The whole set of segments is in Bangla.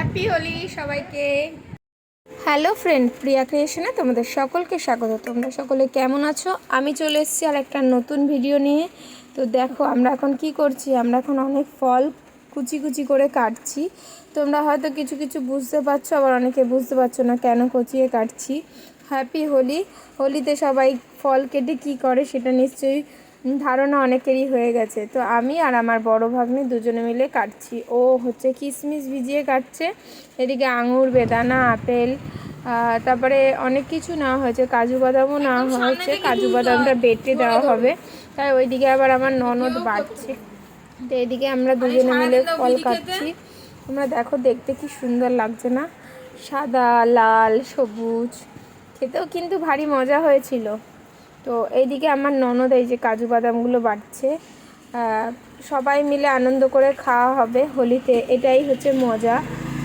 হ্যাপি হোলি সবাইকে। হ্যালো ফ্রেন্ড, প্রিয়া ক্রিয়েশনে তোমাদের সকলকে স্বাগত। তোমরা সকলে কেমন আছো? আমি চলে এসেছি আর একটা নতুন ভিডিও নিয়ে। তো দেখো আমরা এখন কি করছি, আমরা এখন অনেক ফল কুচি কুচি করে কাটছি। তোমরা হয়তো কিছু কিছু বুঝতে পারছো, আবার অনেকে বুঝতে পারছো না কেন কুচিয়ে কাটছি। হ্যাপি হোলি। হোলিতে সবাই ফল কেটে কি করে সেটা নিশ্চয়ই ধারণা অনেকেরই হয়ে গেছে। তো আমি আর আমার বড় ভাগ্নি দুজনে মিলে কাটছি। ও হচ্ছে কিশমিশ ভিজিয়ে কাটছে, এদিকে আঙুর, বেদানা, আপেল, তারপরে অনেক কিছু নেওয়া হয়েছে, কাজু বাদামও নেওয়া হয়েছে। কাজু বাদামটা বেটে দেওয়া হবে, তাই ওইদিকে আবার আমার ননদ বাড়ছে। তো এদিকে আমরা দুজনে মিলে ফল কাটছি। তোমরা দেখো, দেখতে কি সুন্দর লাগছে না? সাদা, লাল, সবুজ, খেতেও কিন্তু ভারী মজা হয়েছিল। তো এইদিকে আমার ননদ এই যে কাজু বাদামগুলো বাটছে। সবাই মিলে আনন্দ করে খাওয়া হবে হোলিতে, এটাই হচ্ছে মজা।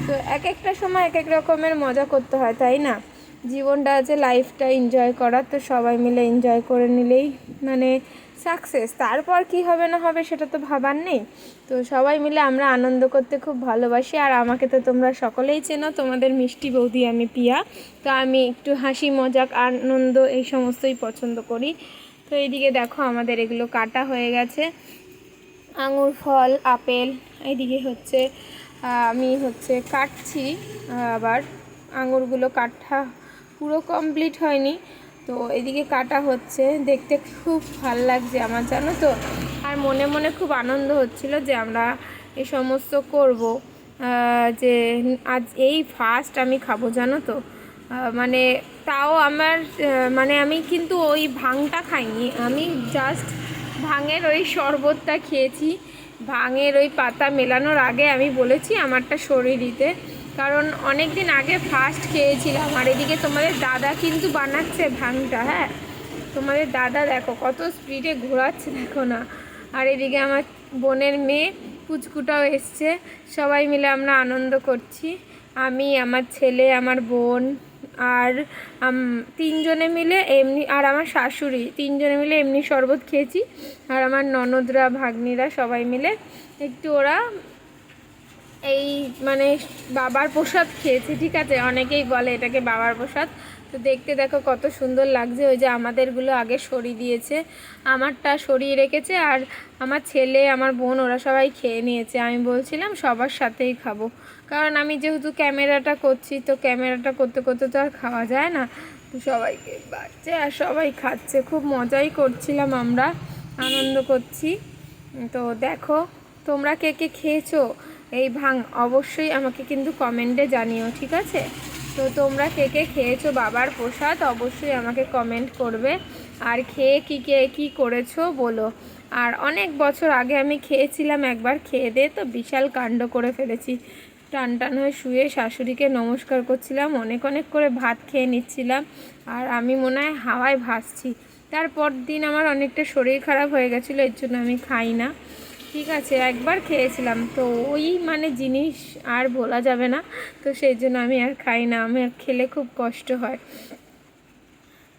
তো এক একটা সময় এক এক রকমের মজা করতে হয়, তাই না? জীবনটা আছে, লাইফটা এনজয় করার, তো সবাই মিলে এনজয় করে নিলেই মানে সাকসেস। তারপর কি হবে না হবে সেটা তো ভাবার নেই। তো সবাই মিলে আমরা আনন্দ করতে খুব ভালোবাসি। আর আমাকে তো তোমরা সকলেই চেনো, তোমাদের মিষ্টি বৌদি আমি পিয়া। তো আমি একটু হাসি মজাক আনন্দ এই সমস্তই পছন্দ করি। তো এইদিকে দেখো আমাদের এগুলো কাটা হয়ে গেছে, আঙুর, ফল, আপেল। এইদিকে হচ্ছে আমি কাটছি। আবার আঙুরগুলো কাটা পুরো কমপ্লিট হয়নি, তো এদিকে কাটা হচ্ছে। দেখতে খুব ভাল লাগছে আমার, জানো তো। আর মনে মনে খুব আনন্দ হচ্ছিল যে আমরা এই সমস্ত করব, যে আজ এই ফার্স্ট আমি খাবো, জানো তো। মানে তাও আমার মানে আমি কিন্তু ওই ভাংটা খাইনি, আমি জাস্ট ভাঙের ওই শরবতটা খেয়েছি। ভাঙের ওই পাতা মেলানোর আগে আমি বলেছি আমারটা সরিয়ে দিতে, কারণ অনেক দিন আগে ফার্স্ট খেয়েছিলাম। আর এদিকে তোমাদের দাদা কিন্তু বানাচ্ছে ভাংটা। হ্যাঁ, তোমাদের দাদা দেখো কত স্পিডে ঘোরাচ্ছে, দেখো না। আর এদিকে আমার বোনের মেয়ে পুচকুটাও এসছে, সবাই মিলে আমরা আনন্দ করছি। আমি, আমার ছেলে, আমার বোন আর তিনজনে মিলে এমনি, আর আমার শাশুড়ি, তিনজনে মিলে এমনি শরবত খেয়েছি। আর আমার ননদরা, ভাগ্নিরা সবাই মিলে একটু ওরা এই মানে বাবার প্রসাদ খেয়েছে, ঠিক আছে। অনেকেই বলে এটাকে বাবার প্রসাদ। তো দেখতে দেখো কত সুন্দর লাগছে। ওই যে আমাদেরগুলো আগে সরিয়ে দিয়েছে, আমারটা সরিয়ে রেখেছে। আর আমার ছেলে, আমার বোন, ওরা সবাই খেয়ে নিয়েছে। আমি বলছিলাম সবার সাথেই খাবো, কারণ আমি যেহেতু ক্যামেরাটা করছি, তো ক্যামেরাটা করতে করতে তো আর খাওয়া যায় না। তো সবাইকে বাড়ছে আর সবাই খাচ্ছে, খুব মজাই করছিলাম, আমরা আনন্দ করছি। তো দেখো, তোমরা কে কে খেয়েছো এই ভাং অবশ্যই আমাকে কিন্তু কমেন্টে জানিও, ঠিক আছে। তো তোমরা কে কে খেয়েছো বাবার প্রসাদ অবশ্যই আমাকে কমেন্ট করবে। আর খেয়ে কী করেছো বলো। আর অনেক বছর আগে আমি খেয়েছিলাম একবার, খেয়ে দিয়ে তো বিশাল কাণ্ড করে ফেলেছি। টান টান হয়ে শুয়ে শাশুড়িকে নমস্কার করছিলাম, অনেক অনেক করে ভাত খেয়ে নিচ্ছিলাম। আর আমি মনে হয় হাওয়ায় ভাসছি। তারপর দিন আমার অনেকটা শরীর খারাপ হয়ে গেছিলো, এর জন্য আমি খাই না, ঠিক আছে। একবার খেয়েছিলাম, তো ওই মানে জিনিস আর বলা যাবে না, তো সেই জন্য আমি আর খাই না, আমি আর খেলে খুব কষ্ট হয়।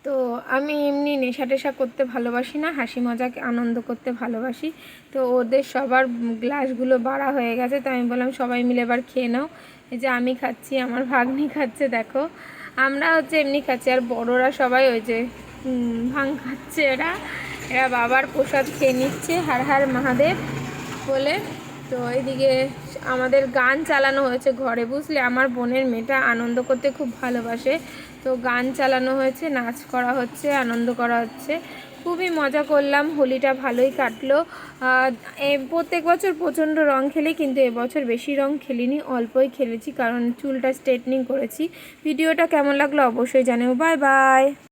তো আমি এমনি নেশা টেশা করতে ভালোবাসি না, হাসি মজাক আনন্দ করতে ভালোবাসি। তো ওদের সবার গ্লাসগুলো বাড়া হয়ে গেছে, তো আমি বললাম সবাই মিলে এবার খেয়ে নাও। এই যে আমি খাচ্ছি, আমার ভাগ্নি খাচ্ছে, দেখো আমরা এমনি খাচ্ছি। আর বড়রা সবাই ওই যে ভাং খাচ্ছে, এরা এরা বাবার প্রসাদ খেয়ে নিচ্ছে, হর হর মহাদেব বলে। তো এইদিকে আমাদের গান চালানো হয়েছে ঘরে, বুঝলে। আমার বোনের মেয়েটা আনন্দ করতে খুব ভালোবাসে, তো গান চালানো হয়েছে, নাচ করা হচ্ছে, আনন্দ করা হচ্ছে। খুবই মজা করলাম, হোলিটা ভালোই কাটলো। প্রত্যেক বছর প্রচণ্ড রং খেলি, কিন্তু এবছর বেশি রং খেলিনি, অল্পই খেলেছি, কারণ চুলটা স্ট্রেটনিং করেছি। ভিডিওটা কেমন লাগলো অবশ্যই জানিও। Bye bye.